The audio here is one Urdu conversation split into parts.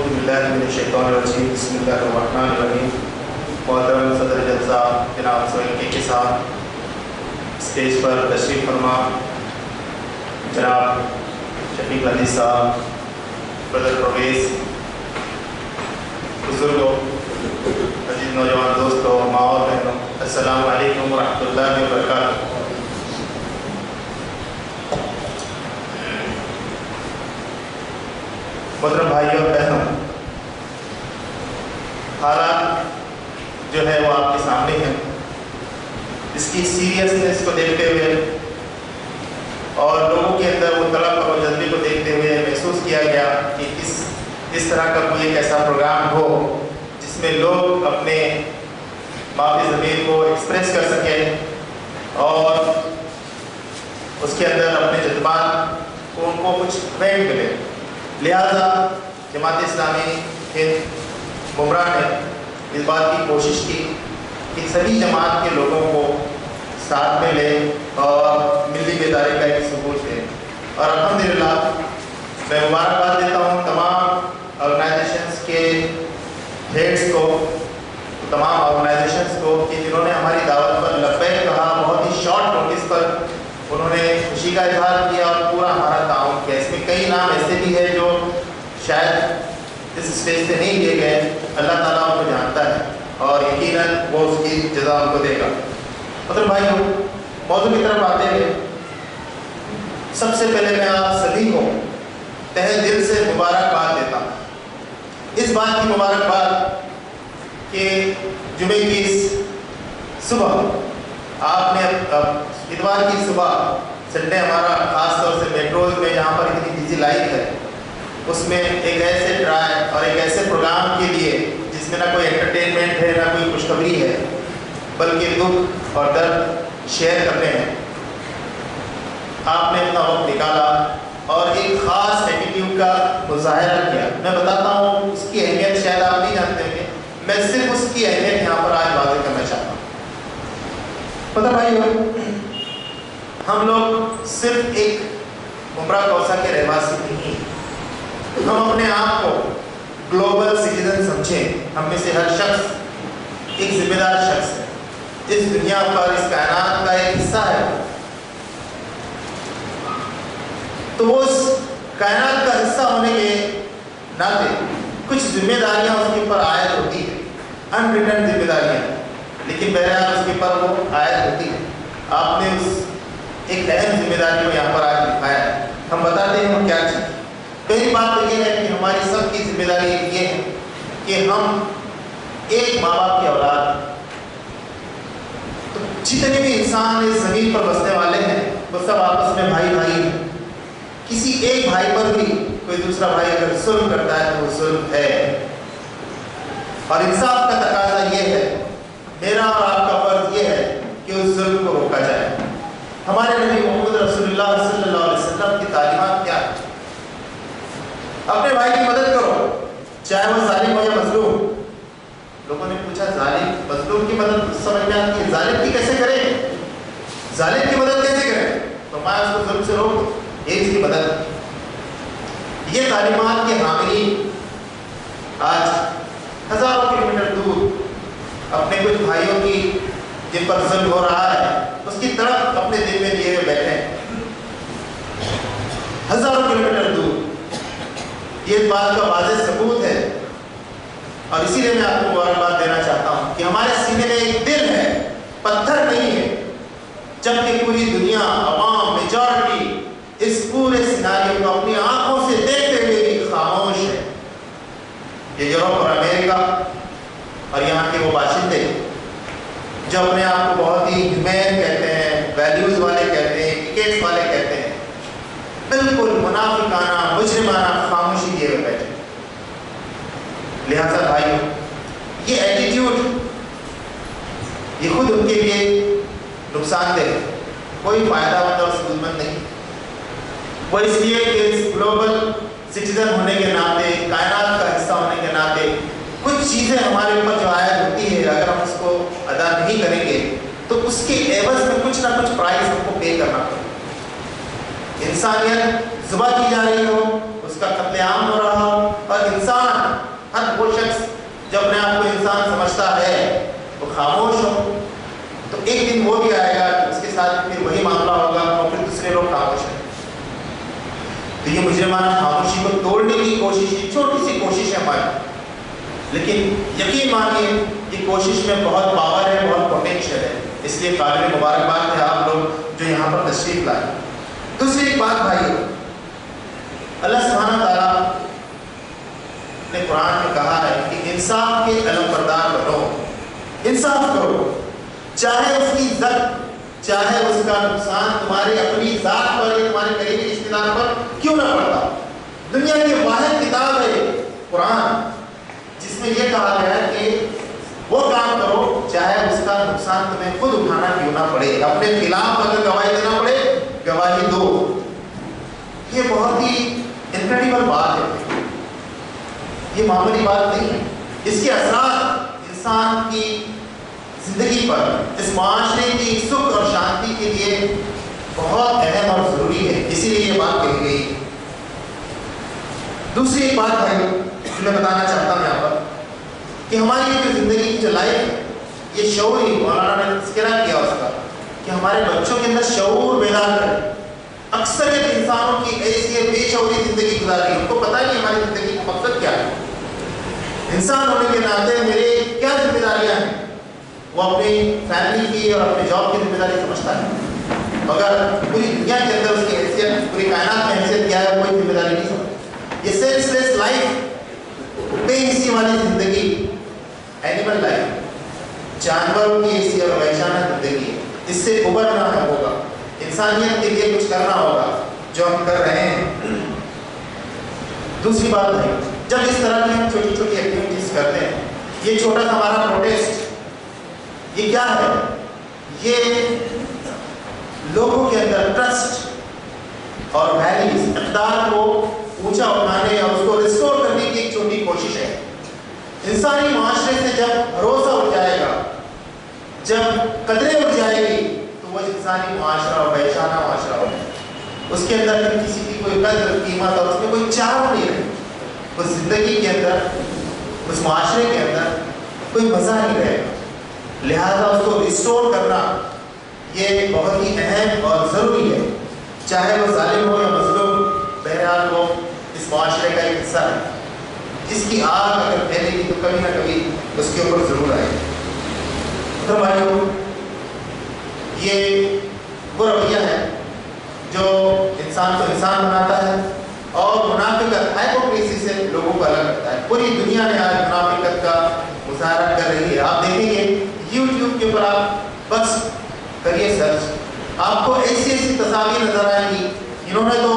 اعوذ باللہ من الشیطان الرجیم بسم اللہ الرحمن الرحیم. محترم صدر جلسہ جناب سہیل کے ساتھ اسٹیج پر تشریف فرما جناب شفیق علی صاحب، برادر پرویز، بزرگوں، عزیز نوجوان دوستوں، ماں اور بہنوں، السلام علیکم ورحمۃ اللہ وبرکاتہ. محترم بھائیوں اور بہنوں، حالات جو ہے وہ آپ کے سامنے ہیں. اس کی سیریسنس کو دیکھتے ہوئے اور لوگوں کے اندر وہ طلب اور جذبے کو دیکھتے ہوئے محسوس کیا گیا کہ اس طرح کا کوئی ایک ایسا پروگرام ہو جس میں لوگ اپنے معافی ضمیر کو ایکسپریس کر سکیں اور اس کے اندر اپنے جذبات کو ان کو کچھ ویٹ ملے. لہذا جماعت اسلامی ہند ممبرا نے اس بات کی کوشش کی کہ سبھی جماعت کے لوگوں کو ساتھ میں لے اور ملی بیداری کا ایک ثبوت دے. اور الحمدللہ میں مبارکباد دیتا ہوں تمام آرگنائزیشنز کے ہیڈز کو، تمام آرگنائزیشنز کو کہ جنہوں نے ہماری دعوت پر لبیک کہا. بہت ہی شارٹ نوٹس پر انہوں نے خوشی کا اظہار کیا اور پورا ہمارا تعاون کیا. اس میں کئی نام ایسے بھی ہیں جو شاید اس اسٹیج سے نہیں لیے گئے. اللہ تعالیٰ ان کو جانتا ہے اور یقیناً وہ اس کی جزا ان کو دے گا. مطلب بھائیو، موضوع کی طرف آتے ہیں. سب سے پہلے میں آپ سبھی کو تہہ دل سے مبارکباد دیتا ہوں. اس بات کی مبارکباد کہ جمعے کی صبح آپ نے اتوار کی صبح سنڈے ہمارا خاص طور سے میٹروز میں جہاں پر اتنی بزی لائف ہے اس میں ایک ایسے ٹرائی اور ایک ایسے پروگرام کے لیے جس میں نہ کوئی انٹرٹینمنٹ ہے نہ کوئی خوشخبری ہے بلکہ دکھ اور درد شیئر کرنے ہیں، آپ نے اپنا وقت نکالا اور ایک خاص ایٹیٹیوڈ کا مظاہرہ کیا. میں بتاتا ہوں اس کی اہمیت شاید آپ نہیں جانتے ہوں گے، میں صرف اس کی اہمیت یہاں پر آج واضح کرنا چاہتا ہوں. پتہ بھائی، ہم لوگ صرف ایک عمرہ کوسا کے رہواسی نہیں، ہم اپنے آپ کو گلوبل سٹیزن سمجھیں. ہم میں سے ہر شخص ایک ذمہ دار شخص ہے. اس دنیا پر اس کائنات کا ایک حصہ ہے، تو وہ اس کائنات کا حصہ ہونے کے ناطے کچھ ذمہ داریاں اس کے اوپر عائد ہوتی ہیں، انریٹن ذمہ داریاں، لیکن بہرحال اس کے اوپر وہ عائد ہوتی ہے. آپ نے اس ایک اہم ذمہ داری کو یہاں پر آج دکھایا ہے. ہم بتاتے ہیں ہم کیا چاہتے ہیں. پہلی بات تو یہ ہے کہ ہماری سب کی ذمہ داری یہ ہے کہ ہم ایک ماں باپ کی اولاد ہیں. تو جتنے بھی انسان اس زمین پر بسنے والے ہیں وہ سب آپس میں بھائی بھائی ہیں. کسی ایک بھائی پر بھی کوئی دوسرا بھائی اگر ظلم کرتا ہے تو وہ ظلم ہے، اور انصاف کا تقاضا یہ ہے، میرا اور آپ کا فرض یہ ہے کہ اس ظلم کو روکا جائے. ہمارے نبی محمد رسول اللہ صلی اللہ علیہ وسلم کی تعلیمات کیا ہے؟ اپنے بھائی کی مدد کرو چاہے وہ ظالم ہو یا مظلوم. لوگوں نے پوچھا ظالم مظلوم کی مدد سمجھ میں آتی ہے، ظالم کی کیسے کریں؟ ظالم کی مدد کیسے کریں؟ تو میں اس کو ظلم سے روک دوں، یہ اس کی مدد. یہ تعلیمات کے حاملین آج ہزاروں کلومیٹر دور اپنے کچھ بھائیوں کی جن پر ظلم ہو رہا ہے اس کی طرف اپنے دل میں لیے ہوئے بیٹھے ہیں، ہزاروں کلومیٹر دور. یہ اس بات کا واضح ثبوت ہے اور اسی لیے میں آپ کو مبارکباد دینا چاہتا ہوں کہ ہمارے سینے میں ایک دل ہے، پتھر نہیں ہے. جبکہ پوری دنیا، عوام، میجورٹی اس پورے سیناریو کو اپنی آنکھوں سے دیکھتے ہوئے بھی خاموش ہے. یہ یورپ اور امریکہ اور یہاں کے وہ باشندے جو اپنے آپ کو بہت ہی ہیومین کہتے ہیں، ویلیوز والے کہتے ہیں، ایٹیکیٹس والے کہتے ہیں، بالکل منافقانہ مجرمانہ خاموشی دیے ہوئے بیٹھے. لہٰذا بھائیو، یہ ایٹیٹیوڈ یہ خود ان کے لیے نقصان دہ، کوئی فائدہ مند اور سود مند نہیں. وہ اس لیے کہ اس گلوبل سٹیزن ہونے کے ناطے، کائنات کا حصہ ہونے کے ناطے کچھ چیزیں ہمارے اوپر جو عائد ہوتی ہے اگر ہم اس کو ادا نہیں کریں گے تو اس کے عوض میں کچھ نہ کچھ پرائز ہم کو پے کرنا پڑے. انسانیت ذبح کی جا رہی ہو، اس کا قتل عام ہو رہا ہو اور انسان سمجھتا ہے وہ خاموش ہو، تو ایک دن وہ بھی آئے گا کہ اس کے ساتھ پھر وہی معاملہ ہوگا اور پھر دوسرے لوگ خاموش ہیں۔ تو یہ مجرمانہ خاموشی کو توڑنے کی کوشش، چھوٹی سی کوشش ہے ہماری، لیکن یقین مانیے یہ کوشش میں بہت پاور ہے، بہت پوٹینشیل ہے، اس لیے قابل مبارکباد ہے آپ لوگ جو یہاں پر تشریف لائے۔ دوسری ایک بات بھائی، اللہ سبحانہ تعالیٰ نے قرآن میں کہا ہے کہ انصاف کے علم بردار بنو، انصاف کرو، چاہے اس کی ذات، چاہے اس کا نقصان تمہارے اپنی ذات پر یا تمہارے قریبی رشتے دار پر کیوں نہ پڑتا۔ دنیا کی واحد کتاب ہے قرآن جس میں یہ کہا گیا ہے کہ وہ کام کرو چاہے اس کا نقصان تمہیں خود اٹھانا کیوں نہ پڑے، اپنے خلاف اگر گواہی دینا پڑے گواہی دو۔ یہ بہت ہی انکریڈیبل بات ہے، یہ معمولی بات نہیں ہے، اس کے اثرات انسان کی زندگی پر، اس معاشرے کی سکھ اور شانتی کے لیے بہت اہم اور ضروری ہے، اسی لیے یہ بات کہی گئی۔ دوسری ایک بات ہے جو میں بتانا چاہتا ہوں یہاں پر کہ ہماری جو زندگی کی جو لائف ہے یہ شعوری، مولانا نے تذکرہ کیا اس کا کہ ہمارے بچوں کے اندر شعور بیدار کرے۔ اکثریت انسانوں کی ایسی بے شعوری زندگی گزار رہی ہے، ان کو پتہ نہیں ہماری زندگی کا مقصد کیا ہے، انسان ہونے کے ناطے میرے کیا ذمہ داریاں ہیں۔ وہ اپنی فیملی کی اور اپنے جاب کی ذمہ داری سمجھتا ہے، مگر پوری دنیا کے اندر اس کی حیثیت، پوری کائنات میں حیثیت کیا ہے کوئی ذمہ داری نہیں سمجھتا۔ یہ سینس لیس لائف، بے حسی والی زندگی، اینیمل لائف، جانوروں کی ایسی اور وحشانہ زندگی ہے، اس سے ابھرنا ہوگا، انسانیت کے لیے کچھ کرنا ہوگا جو ہم کر رہے ہیں۔ دوسری بات ہے جب اس طرح کی ہم چھوٹی چھوٹی ایکٹیویٹیز کرتے ہیں، یہ چھوٹا سا ہمارا پروٹیسٹ یہ کیا ہے؟ یہ لوگوں کے اندر ٹرسٹ اور ویلیوز، اقدار کو اونچا اٹھانے اور اس کو ریسٹور کرنے کی ایک چھوٹی کوشش ہے۔ انسانی معاشرے سے جب بھروسہ اٹھ جائے گا، جب قدریں اٹھ جائے گی تو وہ انسانی معاشرہ اور وحشانہ معاشرہ ہوگا، اس کے اندر پھر کسی کی کوئی قدر قیمت اور اس میں کوئی چاہ نہیں رہے، اس زندگی کے اندر، اس معاشرے کے اندر کوئی مزہ نہیں رہے گا۔ لہذا اس کو ریسٹور کرنا یہ بہت ہی اہم اور ضروری ہے، چاہے وہ ظالم ہو یا مظلوم، بہرحال وہ اس معاشرے کا ایک حصہ ہے جس کی آگ اگر پھیلے گی تو کبھی نہ کبھی اس کے اوپر ضرور آئے گی۔ تو بھائیو یہ وہ رویہ ہے جو انسان کو انسان بناتا ہے اور منافقت، ہائپوکریسی سے لوگوں کو الگ کرتا ہے۔ پوری دنیا نے آج منافقت کا مظاہرہ کر رہی ہے۔ آپ دیکھیں گے یوٹیوب کے اوپر آپ بس کریے سرچ، آپ کو ایسی ایسی تصاویر نظر آئیں گی، انہوں نے تو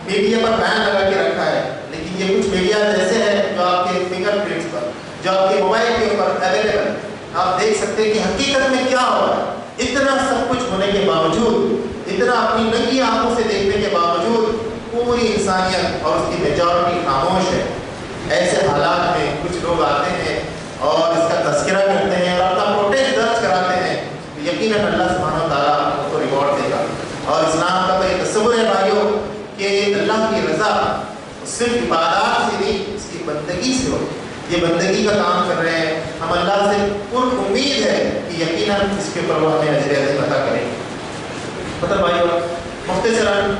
میڈیا پر بین لگا کے رکھا ہے، لیکن یہ کچھ میڈیا ایسے ہیں جو آپ کے فنگر پرنٹس پر، جو آپ کے موبائل کے اوپر اویلیبل، آپ دیکھ سکتے ہیں کہ حقیقت میں کیا ہو رہا ہے۔ اتنا سب کچھ ہونے کے باوجود، اتنا اپنی ننگی آنکھوں سے دیکھنے کے باوجود پوری انسانیت اور اس کی میجورٹی خاموش ہے۔ ایسے حالات میں کچھ لوگ آتے ہیں اور اس کا تذکرہ کرتے ہیں اور اپنا پروٹیسٹ درج کراتے ہیں، تو یقیناً اللہ سبحانہ و تعالیٰ ان کو ریوارڈ دے گا۔ اور اسلام کا تو یہ تصور ہے بھائیوں کہ اللہ کی رضا صرف عبادات سے نہیں، اس کی بندگی سے ہو۔ یہ بندگی کا کام کر رہے ہیں، ہم اللہ سے پر امید ہے کہ یقیناً اس کے اوپر وہ ہمیں اجر عظیم عطا کریں گے۔ مطلب بھائیوں مختصراً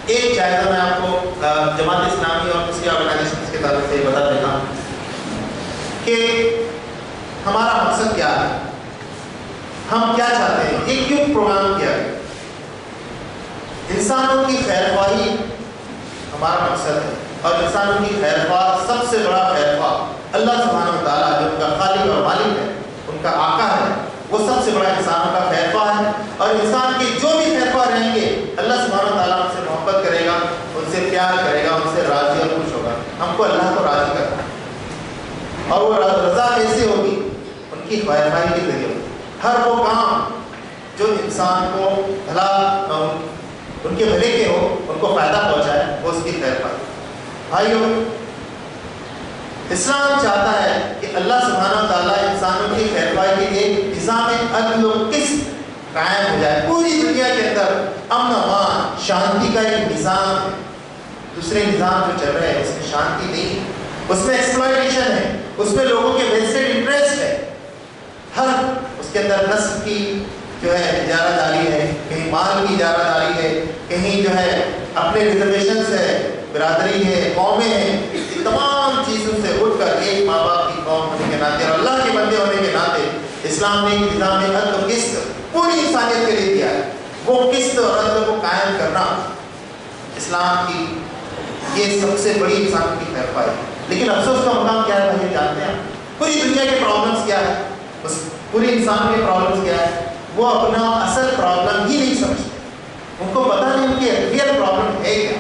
ایک جائزہ میں آپ کو جماعت اسلامی اور دوسری آرگنائزیشن کے تعلق سے بتا دیتا ہوں کہ ہمارا مقصد کیا ہے، ہم کیا چاہتے ہیں، یہ کیوں پروگرام کیا ہے۔ انسانوں کی خیر خواہی ہمارا مقصد ہے، اور انسانوں کی خیر خواہ سب سے بڑا خیر خواہ اللہ سبحانہ و تعالیٰ جو ان کا خالق اور مالک ہے، ان کا آقا ہے، وہ سب سے بڑا انسانوں کا خیر خواہ ہے۔ اور انسان کے جو بھی خیر خواہ رہیں گے اللہ سبحانہ و تعالیٰ ان سے محبت کرے گا، ان سے پیار کرے گا، ان سے راضی اور خوش ہوگا۔ ہم کو اللہ کو راضی کرنا ہے، اور وہ رضا کیسے ہوگی؟ ان کی خیر خواہی کے ذریعے۔ ہر وہ کام جو انسان کو بھلا، ان کے بھلے کے ہو، ان کو فائدہ پہنچائے، وہ اس کی خیر خواہی۔ بھائیوں اسلام چاہتا ہے کہ اللہ سبحانہ تعالیٰ انسانوں کی خیر خواہی کے لیے نظام عدل و قسط قائم ہو جائے۔ پوری دنیا کے اندر امن و امان، شانتی کا ایک نظام ہے۔ دوسرے نظام جو چل رہے ہیں اس میں شانتی نہیں ہے، اس میں ایکسپلائٹیشن ہے، اس میں لوگوں کے ویسٹڈ انٹرسٹ ہے، ہر اس کے اندر نسل کی جو ہے اجارہ داری ہے، کہیں مال کی اجارہ داری ہے، کہیں جو ہے اپنے ریزرویشنس ہے، برادری ہے، قومیں ہیں، تمام چیزوں سے اٹھ کر ایک ماں باپ کی قوم ہونے کے ناطے اور اللہ کے بندے ہونے کے ناطے اسلام نے نظام عدل و قسط پوری انسانیت کے لیے دیا ہے۔ وہ قسط اور عدل کو قائم کرنا اسلام کی یہ سب سے بڑی انسان کی خیر ہے۔ لیکن افسوس کا مقام کیا ہے بھائی جانتے ہیں؟ پوری دنیا کے پرابلمس کیا ہے، بس پوری انسان کے پرابلمس کیا ہے، وہ اپنا اصل پرابلم ہی نہیں سمجھتے۔ ان کو پتہ نہیں ان کی ریئل پرابلم ہے کیا۔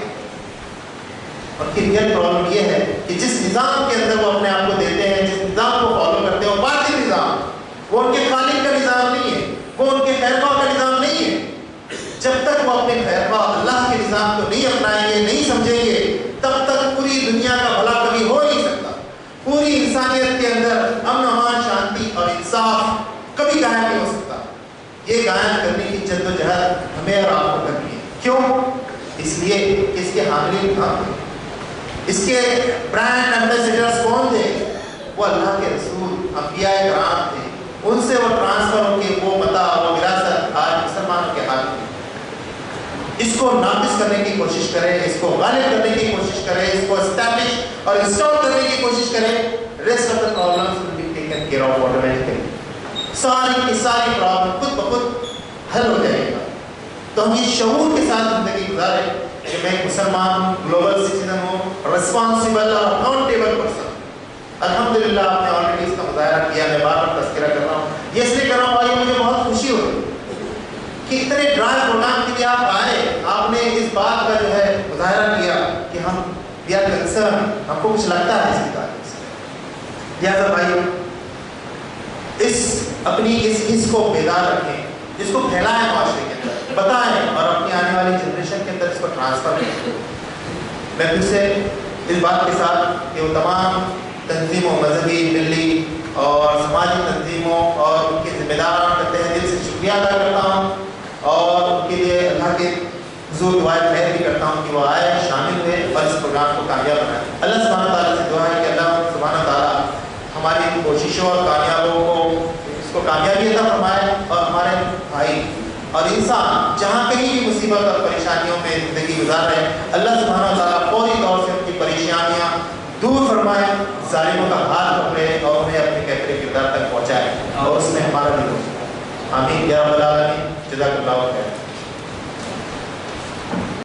ان کی ریئل پرابلم یہ ہے کہ جس نظام کے اندر وہ اپنے آپ کو دیتے ہیں، جس نظام کو فالو کرتے ہیں، وہ باطل نظام، وہ ان کے خالق کا نظام نہیں ہے، وہ ان کے خیرخواہ کا نظام نہیں ہے۔ جب تک وہ اپنے خیرخواہ اللہ کے نظام کو نہیں اپنائیں گے، نہیں سمجھیں گے، تب تک پوری دنیا کا بھلا کبھی ہو نہیں سکتا۔ پوری انسانیت کے اندر امن امان، شانتی اور انصاف کبھی قائم نہیں ہو سکتا۔ یہ قائم کرنے کی جدوجہد ہمیں اور آپ کو کرنی ہے۔ کیوں؟ اس لیے کہ اس کے حاملین کون تھے، اس کے برانڈ ایمبیسیڈرز کون تھے؟ وہ اللہ کے رسول انبیاء کرام تھے۔ ان سے وہ ٹرانسفر ہو کے وہ متاع، وہ وراثت آج مسلمانوں کے ہاتھ میں۔ اس کو ناقص کرنے کی کوشش کریں، اس کو غالب کرنے کی کوشش کریں، اس کو اسٹیبلش اور انسٹال کرنے کی کوشش کریں، rest of the problems will be taken care of automatically. ساری کی ساری پرابلم خود بخود حل ہو جائے گا۔ تو ہم یہ شعور کے ساتھ زندگی گزاریں کہ میں ایک مسلمان ہوں، گلوبل سٹیزن ہوں، رسپانسیبل اور اکاؤنٹیبل پرسن۔ الحمدللہ آپ نے آلریڈی اس کا مظاہرہ کیا، میں بار بار تذکرہ کر رہا ہوں۔ یہ اس لیے کر رہا ہوں بھائی، مجھے بہت خوشی ہو رہی کہ اتنے ڈرائیو پروگرام کے لیے آپ آئے، آپ نے اس بات کا جو ہے مظاہرہ کیا کہ ہم وی آر کنسرن، ہم کو کچھ لگتا ہے اس کی تعلق سے۔ لہٰذا بھائی اپنی اس حص کو بیدار رکھیں، اس کو پھیلائیں معاشرے کے اندر، بتائیں اور اپنی آنے والی جنریشن کے اندر اس کو ٹرانسفر کریں۔ میں پھر سے اس بات کے ساتھ کہ وہ تمام تنظیموں، مذہبی، ملی اور سماجی تنظیموں اور ان کے ذمہ داروں کا تہ دل سے شکریہ ادا کرتا ہوں اور ان کے لیے اللہ کے حضور دعائیں خیر بھی کرتا ہوں کہ وہ آئے، شامل ہوئے اور اس پروگرام کو کامیاب بنائیں۔ اللہ سبحانہ تعالیٰ سے دعا ہے کہ اللہ سبحانہ تعالیٰ ہماری ان کوششوں اور کامیابوں کو اس کو کامیابی عطا فرمائے اور ہمارے بھائی اور انسان جہاں کہیں بھی مصیبت اور پریشانیوں میں زندگی گزار رہے ہیں، اللہ سبحانہ تعالیٰ فوری طور سے ان کی پریشانیاں دور فرمائے، ظالموں کا ہاتھ پکڑے اور انہیں اپنے کہتے کردار تک پہنچائے اور اس میں ہمارا بھی ہو۔ آمین یا رب العالمین۔ جزاک اللہ خیر۔